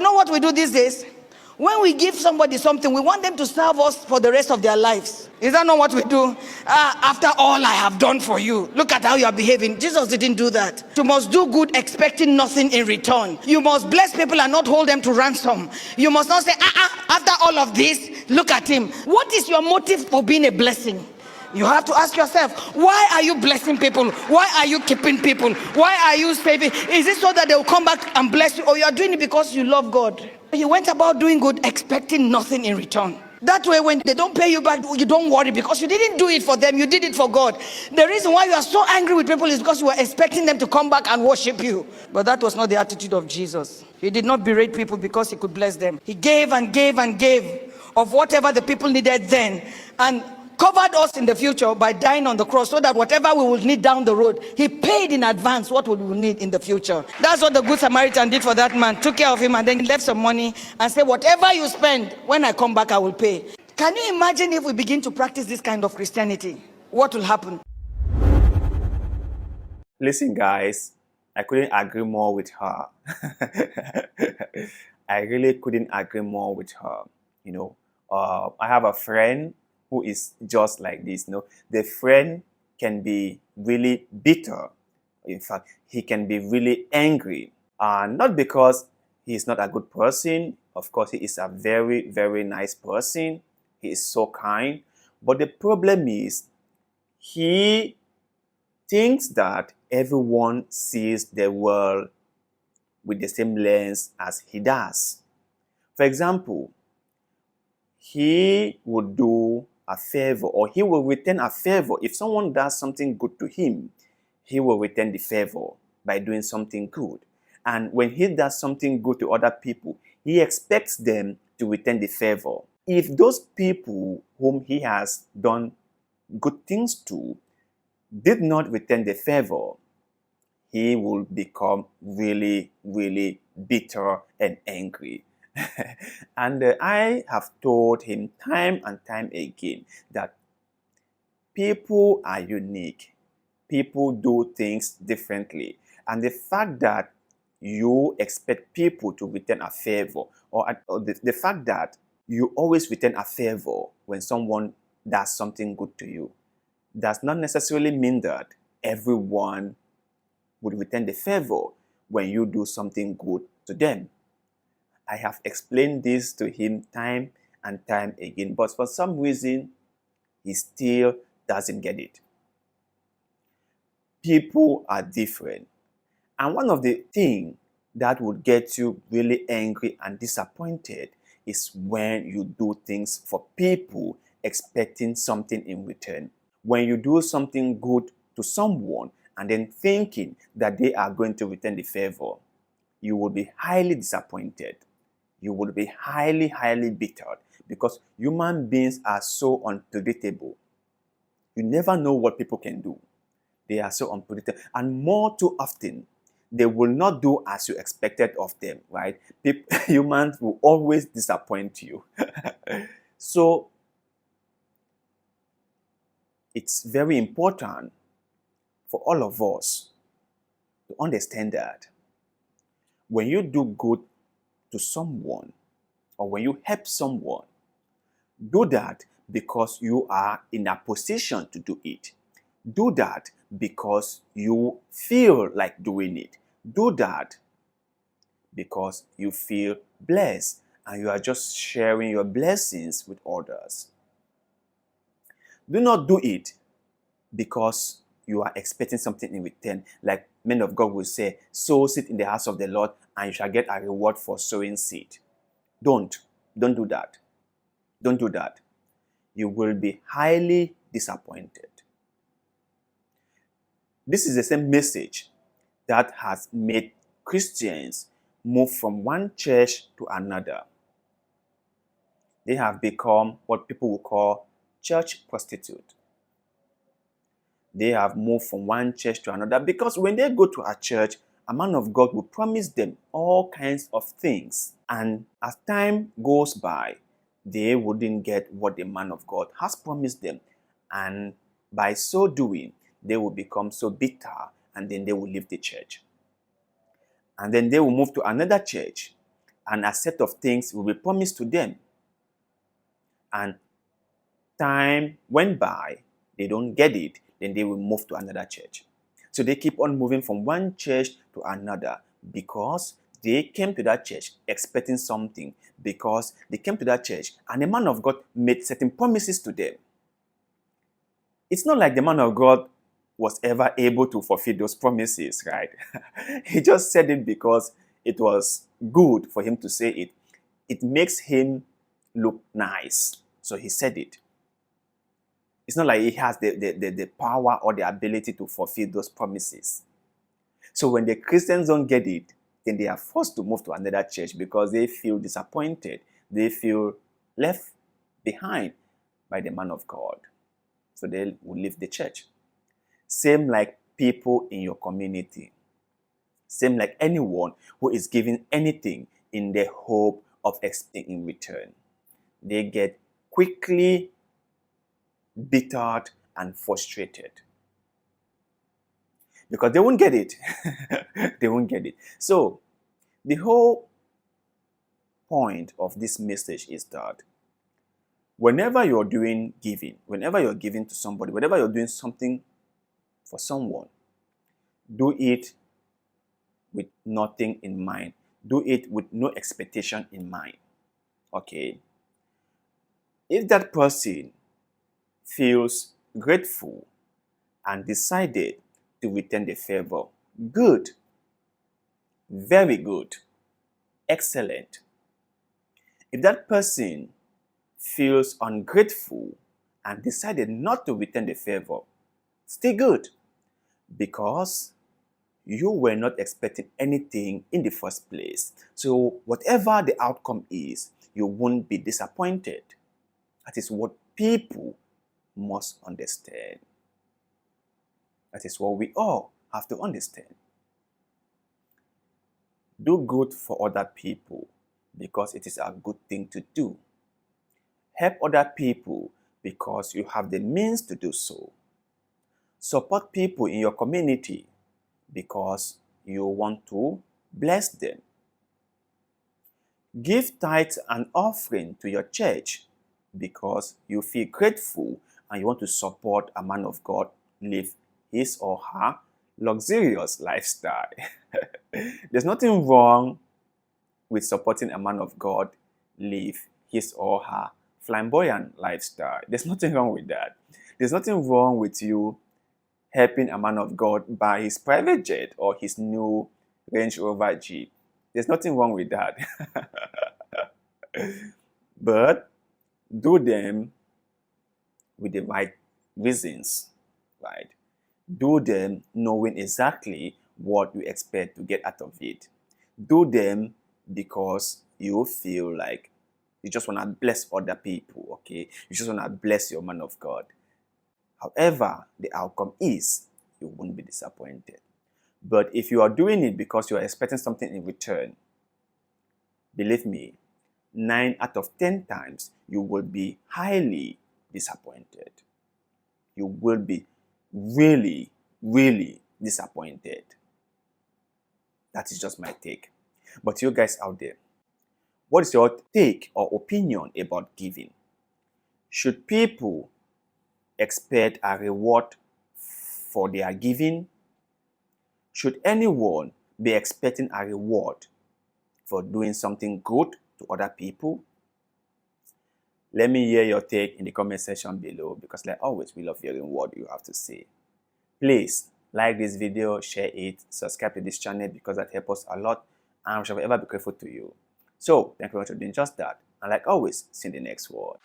you know what we do these days? When we give somebody something, we want them to serve us for the rest of their lives. Is that not what we do? After all I have done for you, look at how you are behaving. Jesus didn't do that. You must do good expecting nothing in return. You must bless people and not hold them to ransom. You must not say, after all of this, look at him. What is your motive for being a blessing? You have to ask yourself, why are you blessing people? Why are you keeping people? Why are you saving? Is it so that they will come back and bless you, or you are doing it because you love God? You went about doing good expecting nothing in return. That way, when they don't pay you back, you don't worry, because you didn't do it for them, you did it for God. The reason why you are so angry with people is because you were expecting them to come back and worship you. But that was not the attitude of Jesus. He did not berate people because he could bless them. He gave and gave and gave of whatever the people needed then, and covered us in the future by dying on the cross, so that whatever we will need down the road, he paid in advance what we will need in the future. That's what the Good Samaritan did for that man. Took care of him and then left some money and said, whatever you spend, when I come back I will pay. Can you imagine if we begin to practice this kind of Christianity? What will happen? Listen, guys, I couldn't agree more with her. I really couldn't agree more with her. I have a friend who is just like this. The friend can be really bitter. In fact, he can be really angry. Not because he is not a good person. Of course, he is a very, very nice person. He is so kind. But the problem is, he thinks that everyone sees the world with the same lens as he does. For example, he would do a favor, or he will return a favor. If someone does something good to him, he will return the favor by doing something good. And when he does something good to other people, he expects them to return the favor. If those people whom he has done good things to did not return the favor, he will become really, really bitter and angry. And I have told him time and time again that people are unique. People do things differently. And the fact that you expect people to return a favor, or the fact that you always return a favor when someone does something good to you, does not necessarily mean that everyone would return the favor when you do something good to them. I have explained this to him time and time again, but for some reason, he still doesn't get it. People are different. And one of the things that would get you really angry and disappointed is when you do things for people expecting something in return. When you do something good to someone and then thinking that they are going to return the favor, you will be highly disappointed. You will be highly, highly bitter, because human beings are so unpredictable. You never know what people can do. They are so unpredictable. And more too often, they will not do as you expected of them, right? Humans will always disappoint you. So, it's very important for all of us to understand that when you do good to someone, or when you help someone, do that because you are in a position to do it. Do that because you feel like doing it. Do that because you feel blessed and you are just sharing your blessings with others. Do not do it because you are expecting something in return. Like men of God will say, sow seed in the house of the Lord and you shall get a reward for sowing seed. Don't do that. Don't do that. You will be highly disappointed. This is the same message that has made Christians move from one church to another. They have become what people will call church prostitute. They have moved from one church to another because when they go to a church, a man of God will promise them all kinds of things. And as time goes by, they wouldn't get what the man of God has promised them. And by so doing, they will become so bitter and then they will leave the church. And then they will move to another church and a set of things will be promised to them. And time went by, they don't get it, then they will move to another church. So they keep on moving from one church to another because they came to that church expecting something, because they came to that church and the man of God made certain promises to them. It's not like the man of God was ever able to fulfill those promises, right? He just said it because it was good for him to say it. It makes him look nice. So he said it. It's not like he has the power or the ability to fulfill those promises. So when the Christians don't get it, then they are forced to move to another church because they feel disappointed. They feel left behind by the man of God. So they will leave the church. Same like people in your community. Same like anyone who is giving anything in the hope of expecting in return. They get quickly bittered and frustrated because they won't get it. They won't get it. So the whole point of this message is that whenever you're doing giving, whenever you're giving to somebody, whenever you're doing something for someone, do it with nothing in mind. Do it with no expectation in mind. Okay? If that person feels grateful and decided to return the favor, good, very good, excellent. If that person feels ungrateful and decided not to return the favor, stay good, because you were not expecting anything in the first place. So whatever the outcome is, you won't be disappointed. That is what people must understand. That is what we all have to understand. Do good for other people because it is a good thing to do. Help other people because you have the means to do so. Support people in your community because you want to bless them. Give tithes and offering to your church because you feel grateful and you want to support a man of God live his or her luxurious lifestyle. There's nothing wrong with supporting a man of God live his or her flamboyant lifestyle. There's nothing wrong with that. There's nothing wrong with you helping a man of God buy his private jet or his new Range Rover Jeep. There's nothing wrong with that. But do them with the right reasons, right? Do them knowing exactly what you expect to get out of it. Do them because you feel like you just want to bless other people, okay? You just want to bless your man of God. However the outcome is, you won't be disappointed. But if you are doing it because you are expecting something in return, believe me, 9 out of 10 times you will be highly disappointed. You will be really, really disappointed. That is just my take. But you guys out there, what is your take or opinion about giving? Should people expect a reward for their giving? Should anyone be expecting a reward for doing something good to other people? Let me hear your take in the comment section below, because like always, we love hearing what you have to say. Please like this video, share it, subscribe to this channel because that helps us a lot, and we shall ever be grateful to you. So thank you very much for doing just that, and like always, see you in the next one.